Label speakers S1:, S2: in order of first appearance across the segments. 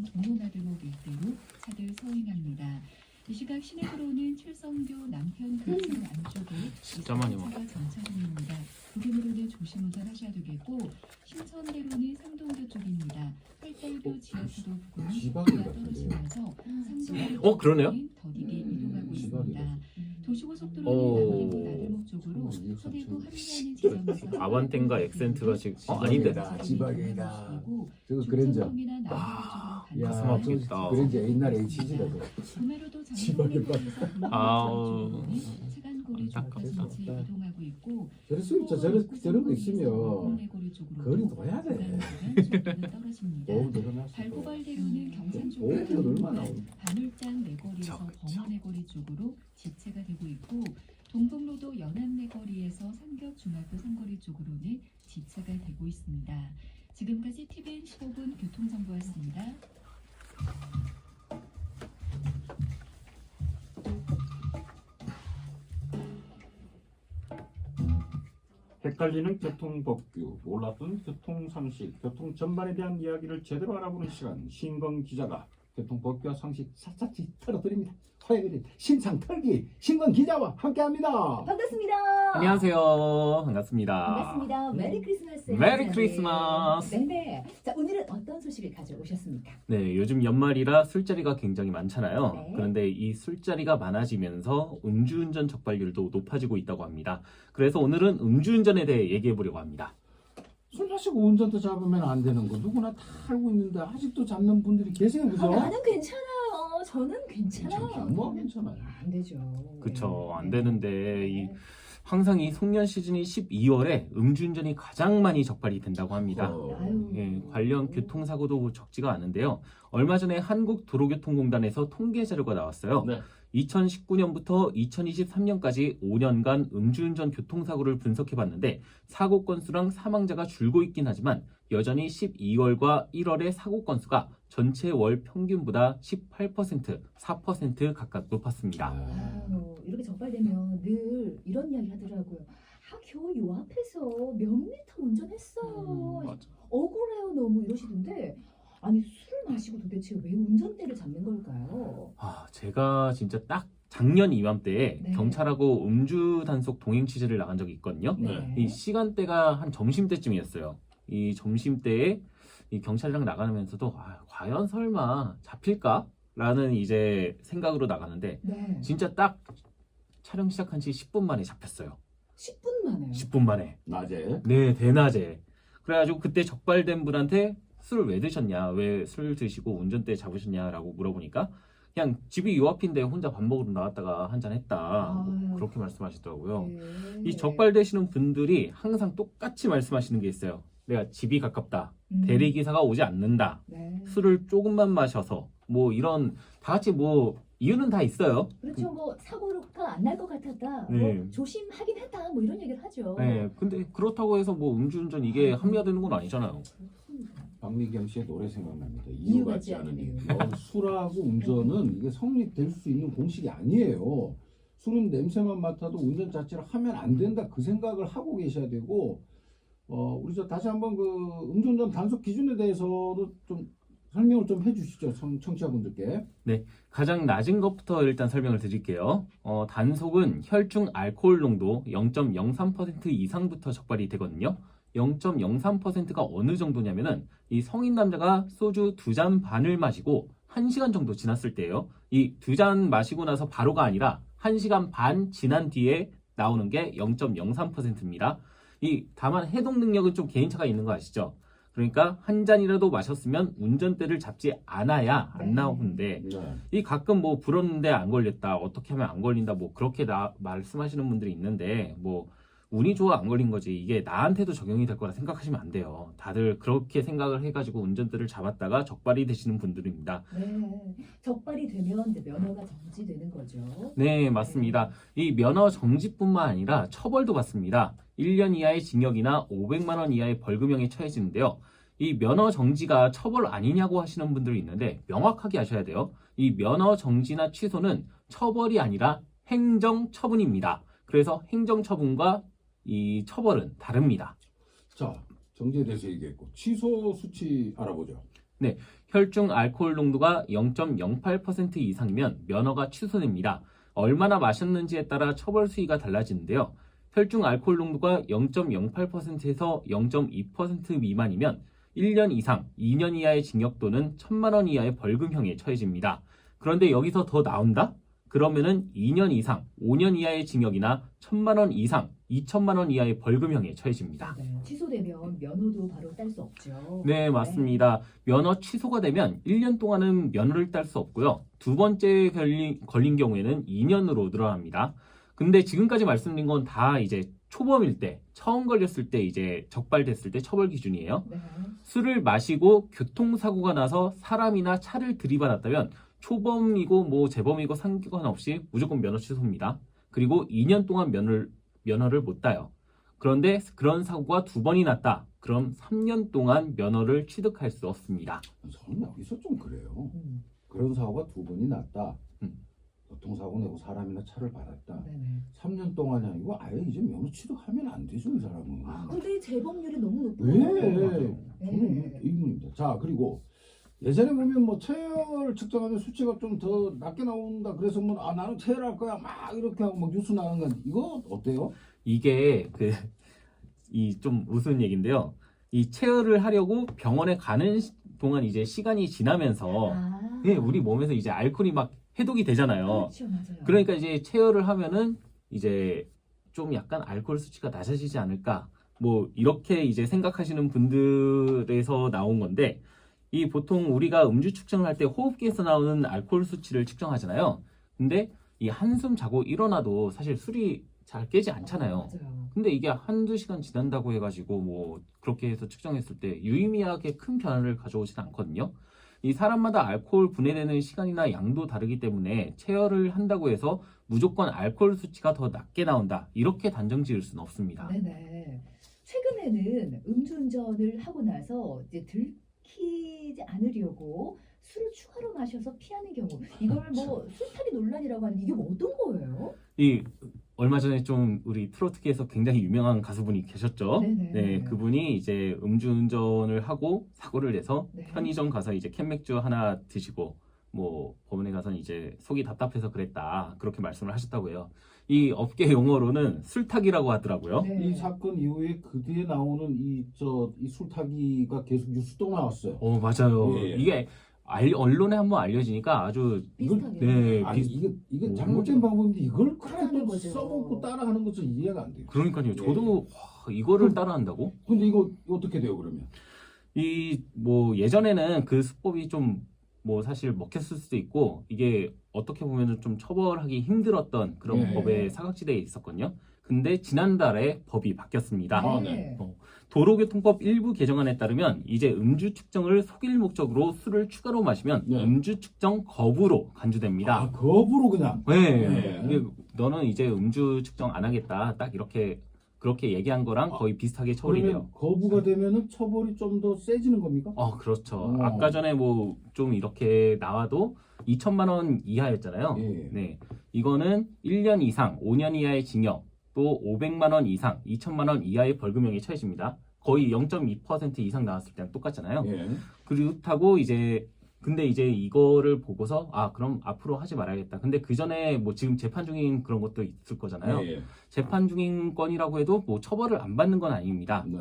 S1: 동호나들목 일대로 차들 서행합니다. 이 시각 시내도로는 칠성교 남편 교차로 안쪽에
S2: 진짜 많이
S1: 차가 정차 중입니다. 도심으로는 조심 운전하셔야 되겠고 신천대로는 상동교 쪽입니다. 팔달교 지하수도 부근은 속도가 떨어지면서 상동교
S2: 그러네요.
S1: 더디게 이동하고 있습니다. 도시고속도로는
S2: 오.
S1: 남대문 나들목 쪽으로 서대구 합류하는 지점에서
S2: 아반떼인가 액센트가 지금 아닌데.
S3: 지방이다. 저거 그랜저.
S2: 가슴 아프겠다.
S3: 그랜저 옛날 HG다.
S1: 구매로도
S3: 지방이다.
S2: 아우,
S1: 차간고리 쪽까지 이동하고 있고
S3: 저럴 수 있죠. 저런 거 있으면 거리 둬야 돼. 보험 들어놨어.
S1: 발고발대로는 경산
S3: 보험은
S1: 쪽으로
S3: 얼마나
S1: 반울장 내거리에서 범원 내거리 쪽으로 지체가 되고 있고 동북로도 연안 내거리에서 삼겹중학교 상거리 쪽으로는 지체가 되고 있습니다. 지금까지 TVN 15분 교통정보였습니다.
S4: 헷갈리는 교통법규, 몰랐던 교통상식, 교통 전반에 대한 이야기를 제대로 알아보는 시간, 신건 기자가 교통법규와 상식 샅샅이 털어드립니다. 화요일에 신상 털기 신건 기자와 함께합니다.
S5: 반갑습니다.
S2: 안녕하세요. 반갑습니다.
S5: 반갑습니다. 메리 크리스마스.
S2: 메리 크리스마스.
S5: 네네. 자, 오늘은 어떤 소식을 가져오셨습니까?
S2: 네, 요즘 연말이라 술자리가 굉장히 많잖아요.
S5: 네.
S2: 그런데 이 술자리가 많아지면서 음주운전 적발률도 높아지고 있다고 합니다. 그래서 오늘은 음주운전에 대해 얘기해 보려고 합니다.
S3: 술 마시고 운전대 잡으면 안 되는 거 누구나 다 알고 있는데 아직도 잡는 분들이 계세요, 그죠?
S5: 나는 괜찮아요. 저는 괜찮아요.
S3: 뭐 괜찮아요.
S5: 안 되죠.
S2: 그쵸, 안
S5: 네.
S2: 되는데 항상 이 송년 시즌이 12월에 음주운전이 가장 많이 적발이 된다고 합니다.
S5: 아유.
S2: 예, 관련 교통사고도 적지가 않은데요. 얼마 전에 한국도로교통공단에서 통계 자료가 나왔어요.
S4: 네.
S2: 2019년부터 2023년까지 5년간 음주운전 교통사고를 분석해봤는데 사고 건수랑 사망자가 줄고 있긴 하지만 여전히 12월과 1월의 사고 건수가 전체 월 평균보다 18%, 4% 각각 높았습니다.
S5: 아유, 이렇게 적발되면 늘 이런 이야기 하더라고요. 겨우 요 앞에서 몇 미터 운전했어.
S2: 맞아.
S5: 억울해요 너무 이러시던데 아니 술을 마시고 도대체 왜 운전대를 잡는 걸까요?
S2: 제가 진짜 딱 작년 이맘때에
S5: 네.
S2: 경찰하고 음주 단속 동행 취재를 나간 적이 있거든요.
S5: 네.
S2: 이 시간대가 한 점심때쯤이었어요. 이 점심때에 이 경찰이랑 나가면서도 과연 설마 잡힐까? 라는 이제 생각으로 나가는데
S5: 네.
S2: 진짜 딱 촬영 시작한 지 10분 만에 잡혔어요.
S5: 10분 만에요.
S2: 10분 만에.
S3: 낮에
S2: 네, 대낮에. 그래가지고 그때 적발된 분한테 술을 왜 드셨냐, 왜 술 드시고 운전대 잡으셨냐라고 물어보니까 그냥 집이 요 앞인데 혼자 밥 먹으러 나왔다가 한잔 했다.
S5: 아유.
S2: 그렇게 말씀하시더라고요.
S5: 네.
S2: 이 적발되시는 분들이 항상 똑같이 말씀하시는 게 있어요. 내가 집이 가깝다. 대리기사가 오지 않는다.
S5: 네.
S2: 술을 조금만 마셔서 뭐 이런 다 같이 뭐 이유는 다 있어요.
S5: 그렇죠. 뭐 사고가 안 날 것 같았다.
S2: 네.
S5: 뭐 조심하긴 했다. 뭐 이런 얘기를 하죠.
S2: 네, 근데 그렇다고 해서 뭐 음주운전 이게 합리화되는 건 아니잖아요.
S3: 박미경 씨의 노래 생각납니다.
S5: 이유
S3: 이유
S5: 같지
S3: 같지 않은
S5: 않은
S3: 이유.
S5: 이유.
S3: 술하고 운전은 이게 성립될 수 있는 공식이 아니에요. 술은 냄새만 맡아도 운전 자체를 하면 안 된다 그 생각을 하고 계셔야 되고 우리 저 다시 한번 그 음주운전 단속 기준에 대해서도 좀 설명을 좀 해주시죠, 청취자분들께.
S2: 가장 낮은 것부터 일단 설명을 드릴게요. 단속은 혈중 알코올 농도 0.03% 이상부터 적발이 되거든요. 0.03%가 어느 정도냐면은 이 성인 남자가 소주 2잔 반을 마시고 1시간 정도 지났을 때예요. 이 2잔 마시고 나서 바로가 아니라 1시간 반 지난 뒤에 나오는 게 0.03%입니다. 다만 해독 능력은 좀 개인차가 있는 거 아시죠? 그러니까 한 잔이라도 마셨으면 운전대를 잡지 않아야 안 나오는데
S3: 네.
S2: 이 가끔 뭐 불었는데 안 걸렸다, 어떻게 하면 안 걸린다, 뭐 그렇게 말씀하시는 분들이 있는데 뭐 운이 좋아 안 걸린 거지 이게 나한테도 적용이 될 거라 생각하시면 안 돼요. 다들 그렇게 생각을 해가지고 운전대를 잡았다가 적발이 되시는 분들입니다.
S5: 네. 적발이 되면 이제 면허가 정지되는 거죠.
S2: 네, 맞습니다. 이 면허 정지뿐만 아니라 처벌도 받습니다. 1년 이하의 징역이나 500만 원 이하의 벌금형에 처해지는데요. 이 면허 정지가 처벌 아니냐고 하시는 분들이 있는데 명확하게 하셔야 돼요. 이 면허 정지나 취소는 처벌이 아니라 행정처분입니다. 그래서 행정처분과 이 처벌은 다릅니다.
S3: 자, 정지에 대해서 얘기했고 취소 수치 알아보죠.
S2: 혈중 알코올 농도가 0.08% 이상이면 면허가 취소됩니다. 얼마나 마셨는지에 따라 처벌 수위가 달라지는데요. 혈중 알코올 농도가 0.08%에서 0.2% 미만이면 1년 이상 2년 이하의 징역 또는 1,000만 원 이하의 벌금형에 처해집니다. 그런데 여기서 더 나온다? 그러면은 2년 이상 5년 이하의 징역이나 1,000만 원 이상 2천만 원 이하의 벌금형에 처해집니다.
S5: 네. 취소되면 면허도 바로 딸 수 없죠.
S2: 네, 맞습니다. 면허 취소가 되면 1년 동안은 면허를 딸 수 없고요. 두 번째 걸린 경우에는 2년으로 늘어납니다. 근데 지금까지 말씀드린 건 다 이제 초범일 때, 처음 걸렸을 때 이제 적발됐을 때 처벌 기준이에요.
S5: 네.
S2: 술을 마시고 교통사고가 나서 사람이나 차를 들이받았다면 초범이고 뭐 재범이고 상관없이 무조건 면허 취소입니다. 그리고 2년 동안 면허를 못 따요. 그런데 그런 사고가 2번이 났다. 그럼 3년 동안 면허를 취득할 수 없습니다.
S3: 저는 여기서 좀 그래요.
S5: 음.
S3: 그런 사고가 2번이 났다.
S2: 음.
S3: 교통사고 내고 사람이나 차를 받았다.
S5: 네네.
S3: 3년 동안이 아니고 아예 이제 면허 취득하면 안 되죠, 이 사람은.
S5: 근데 재범률이 너무 높은
S3: 왜?
S5: 거예요.
S3: 저는
S5: 네.
S3: 의문입니다. 자, 그리고 예전에 보면 뭐 체열 측정하면 수치가 좀 더 낮게 나온다. 그래서 뭐 나는 체열할 거야 막 이렇게 하고 막 뉴스 나는 건 이거 어때요?
S2: 이게 이 좀 우스운 얘기인데요. 이 체열을 하려고 병원에 가는 동안 이제 시간이 지나면서
S5: 아.
S2: 예, 우리 몸에서 이제 알코올이 막 해독이 되잖아요.
S5: 그렇죠, 맞아요.
S2: 그러니까 이제 체열을 하면은 이제 좀 약간 알코올 수치가 낮아지지 않을까. 뭐 이렇게 이제 생각하시는 분들에서 나온 건데 이 보통 우리가 음주 측정을 할 때 호흡기에서 나오는 알코올 수치를 측정하잖아요. 근데 이 한숨 자고 일어나도 사실 술이 잘 깨지 않잖아요.
S5: 맞아요.
S2: 근데 이게 한두 시간 지난다고 해가지고 뭐 그렇게 해서 측정했을 때 유의미하게 큰 변화를 가져오진 않거든요. 이 사람마다 알코올 분해되는 시간이나 양도 다르기 때문에 체열을 한다고 해서 무조건 알코올 수치가 더 낮게 나온다. 이렇게 단정 지을 수는 없습니다.
S5: 네네. 최근에는 음주운전을 하고 나서 이제 들키지 않으려고 술을 추가로 마셔서 피하는 경우 이걸 뭐 술타기 논란이라고 하는데 이게 뭐 어떤 거예요?
S2: 이 얼마 전에 좀 우리 트로트계에서 굉장히 유명한 가수분이 계셨죠.
S5: 네네.
S2: 네, 그분이 이제 음주운전을 하고 사고를 내서
S5: 네.
S2: 편의점 가서 이제 캔맥주 하나 드시고 뭐 법원에 가서는 이제 속이 답답해서 그랬다 그렇게 말씀을 하셨다고 해요. 이 업계 용어로는 술타기라고 하더라고요.
S5: 네.
S3: 이 사건 이후에 그 뒤에 나오는 이 술타기가 계속 뉴스도 나왔어요.
S2: 맞아요.
S3: 예.
S2: 이게 언론에 한번 알려지니까 아주
S5: 비슷하게.
S2: 네,
S3: 아니 이게 잘못된 방법인데 이걸 그렇게
S5: 따라하는
S3: 또
S5: 거죠.
S3: 써먹고 따라하는 것은 이해가 안 돼요.
S2: 그러니까요.
S3: 예.
S2: 저도 와, 이거를 따라한다고?
S3: 근데 이거 어떻게 돼요 그러면?
S2: 이 뭐 예전에는 그 수법이 좀 뭐 사실 먹혔을 수도 있고 이게 어떻게 보면은 좀 처벌하기 힘들었던 그런
S3: 예.
S2: 법의 사각지대에 있었거든요. 근데 지난달에 법이 바뀌었습니다.
S3: 아,
S5: 네.
S2: 도로교통법 일부 개정안에 따르면 이제 음주 측정을 속일 목적으로 술을 추가로 마시면
S3: 네.
S2: 음주 측정 거부로 간주됩니다.
S3: 아 거부로 그냥.
S2: 네.
S3: 네.
S2: 이게 너는 이제 음주 측정 안 하겠다. 딱 이렇게 그렇게 얘기한 거랑 거의 비슷하게 처벌이 돼요.
S3: 그러면 거부가 되면은 처벌이 좀 더 세지는 겁니까?
S2: 그렇죠.
S3: 어.
S2: 아까 전에 뭐 좀 이렇게 나와도 2천만 원 이하였잖아요.
S3: 예.
S2: 네. 이거는 1년 이상, 5년 이하의 징역, 또 500만 원 이상, 2천만 원 이하의 벌금형에 처해집니다. 거의 0.2% 이상 나왔을 때랑 똑같잖아요.
S3: 예.
S2: 그렇다고 근데 이제 이거를 보고서 그럼 앞으로 하지 말아야겠다. 근데 그 전에 뭐 지금 재판 중인 그런 것도 있을 거잖아요.
S3: 예.
S2: 재판 중인 건이라고 해도 뭐 처벌을 안 받는 건 아닙니다.
S3: 네.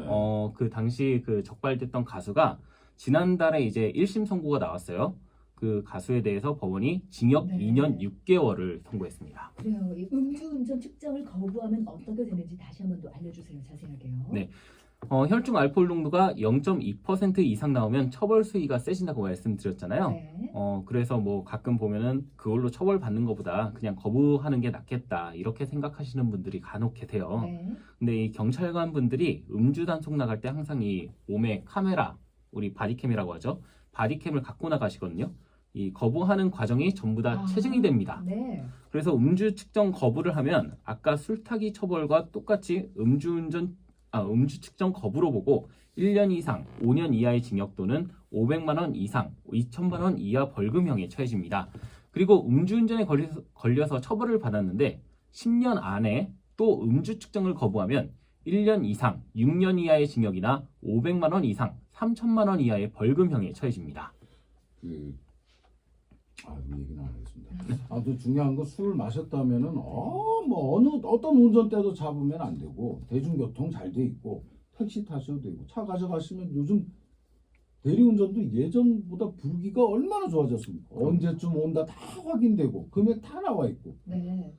S2: 그 당시 그 적발됐던 가수가 지난달에 이제 1심 선고가 나왔어요. 그 가수에 대해서 법원이 징역
S5: 네.
S2: 2년 6개월을 선고했습니다.
S5: 그래요. 이 음주운전 측정을 거부하면 어떻게 되는지 다시 한번 더 알려주세요. 자세하게요.
S2: 네. 혈중 알코올 농도가 0.2% 이상 나오면 처벌 수위가 세진다고 말씀드렸잖아요.
S5: 네.
S2: 그래서 뭐 가끔 보면은 그걸로 처벌받는 것보다 그냥 거부하는 게 낫겠다 이렇게 생각하시는 분들이 간혹 계세요.
S5: 네.
S2: 근데 이 경찰관 분들이 음주 단속 나갈 때 항상 이 몸에 카메라, 우리 바디캠이라고 하죠. 바디캠을 갖고 나가시거든요. 이 거부하는 과정이 전부 다 체증이 됩니다.
S5: 네.
S2: 그래서 음주 측정 거부를 하면 아까 술타기 처벌과 똑같이 음주 측정 거부로 보고 1년 이상, 5년 이하의 징역 또는 500만 원 이상, 2천만 원 이하 벌금형에 처해집니다. 그리고 음주운전에 걸려서 처벌을 받았는데 10년 안에 또 음주 측정을 거부하면 1년 이상, 6년 이하의 징역이나 500만 원 이상, 3천만 원 이하의 벌금형에 처해집니다.
S3: 이 얘기는 안 하겠습니다. 아무튼 중요한 건 술을 마셨다면은 뭐 어떤 운전대도 잡으면 안 되고 대중교통 잘 돼 있고 택시 타셔도 되고 차 가져가시면 요즘 대리운전도 예전보다 부르기가 얼마나 좋아졌습니까? 언제쯤 온다 다 확인되고 금액 다 나와 있고
S5: 네.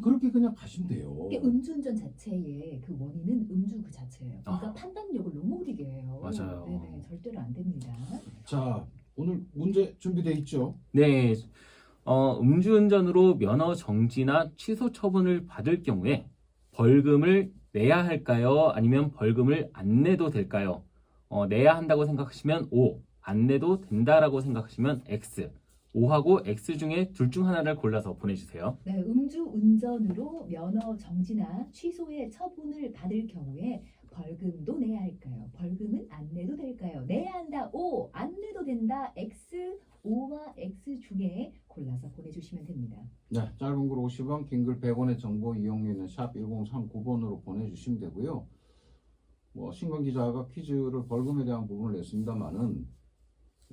S3: 그렇게 그냥 가시면 돼요.
S5: 이게 음주운전 자체의 그 원인은 음주 그 자체예요. 그러니까
S2: 아.
S5: 판단력을 너무 흐리게 해요.
S2: 맞아요.
S5: 네네, 절대로 안 됩니다.
S3: 자, 오늘 문제 준비돼 있죠?
S2: 네, 음주운전으로 면허 정지나 취소 처분을 받을 경우에 벌금을 내야 할까요? 아니면 벌금을 안 내도 될까요? 내야 한다고 생각하시면 O, 안 내도 된다라고 생각하시면 X, O하고 X 중에 둘 중 하나를 골라서 보내주세요.
S5: 네, 음주운전으로 면허 정지나 취소의 처분을 받을 경우에 벌금도 내야 할까요? 벌금은 안 내도 될까요? 내야 한다 O, 안 내도 된다 X, O와 X 중에 골라서 보내주시면 됩니다.
S3: 네, 짧은 글 50원, 긴 글 100원의 정보 이용료는 샵 1039번으로 보내주시면 되고요. 뭐 신건 기자가 퀴즈를 벌금에 대한 부분을 냈습니다만은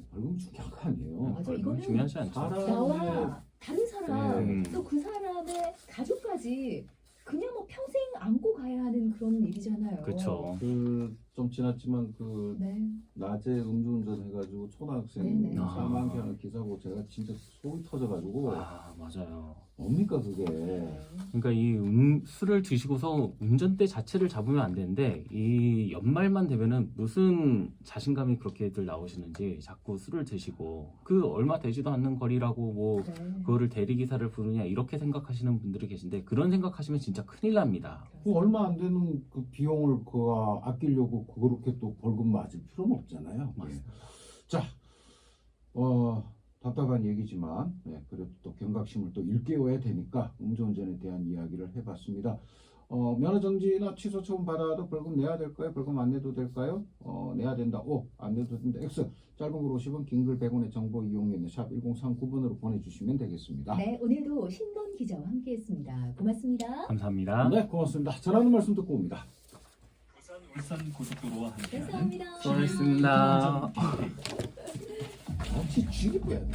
S3: 벌금 중요한 거 아니에요.
S5: 맞아,
S2: 벌금
S5: 이거는
S2: 중요하지 않죠.
S5: 나와 다른 사람
S2: 네.
S5: 또 그 사람의 가족까지 그냥 뭐 평생 안고 가야 하는 그런 일이잖아요.
S2: 그렇죠.
S3: 좀 지났지만
S5: 네.
S3: 낮에 음주운전 해가지고 초등학생
S5: 네네.
S3: 사망케 하는 기사고 제가 진짜 속이 터져가지고
S2: 맞아요.
S3: 뭡니까 그게?
S2: 그러니까 이 술을 드시고서 운전대 자체를 잡으면 안 되는데 이 연말만 되면은 무슨 자신감이 그렇게들 나오시는지 자꾸 술을 드시고 그 얼마 되지도 않는 거리라고 뭐
S5: 네.
S2: 그거를 대리기사를 부르냐 이렇게 생각하시는 분들이 계신데 그런 생각하시면 진짜 큰일 납니다.
S3: 그 얼마 안 되는 그 비용을 그거 아끼려고 그렇게 또 벌금 맞을 필요는 없잖아요.
S2: 맞습니다.
S3: 자, 답답한 얘기지만 그래도 또 경각심을 또 일깨워야 되니까 음주운전에 대한 이야기를 해봤습니다. 면허 정지나 취소 처분 받아도 벌금 내야 될까요? 벌금 안 내도 될까요? 내야 된다. O, 안 내도 된다. X. 짧은 글 50원, 긴 글 100원의 정보 이용료는 샵 1039번으로 보내주시면 되겠습니다.
S5: 네, 오늘도 신건 기자와 함께했습니다. 고맙습니다.
S2: 감사합니다.
S3: 네, 고맙습니다. 전하는 말씀 듣고 옵니다.
S6: 부산 울산 고속도로와 함께하는
S5: 감사합니다.
S2: 수고하셨습니다.
S3: 같이 죽이고야 돼.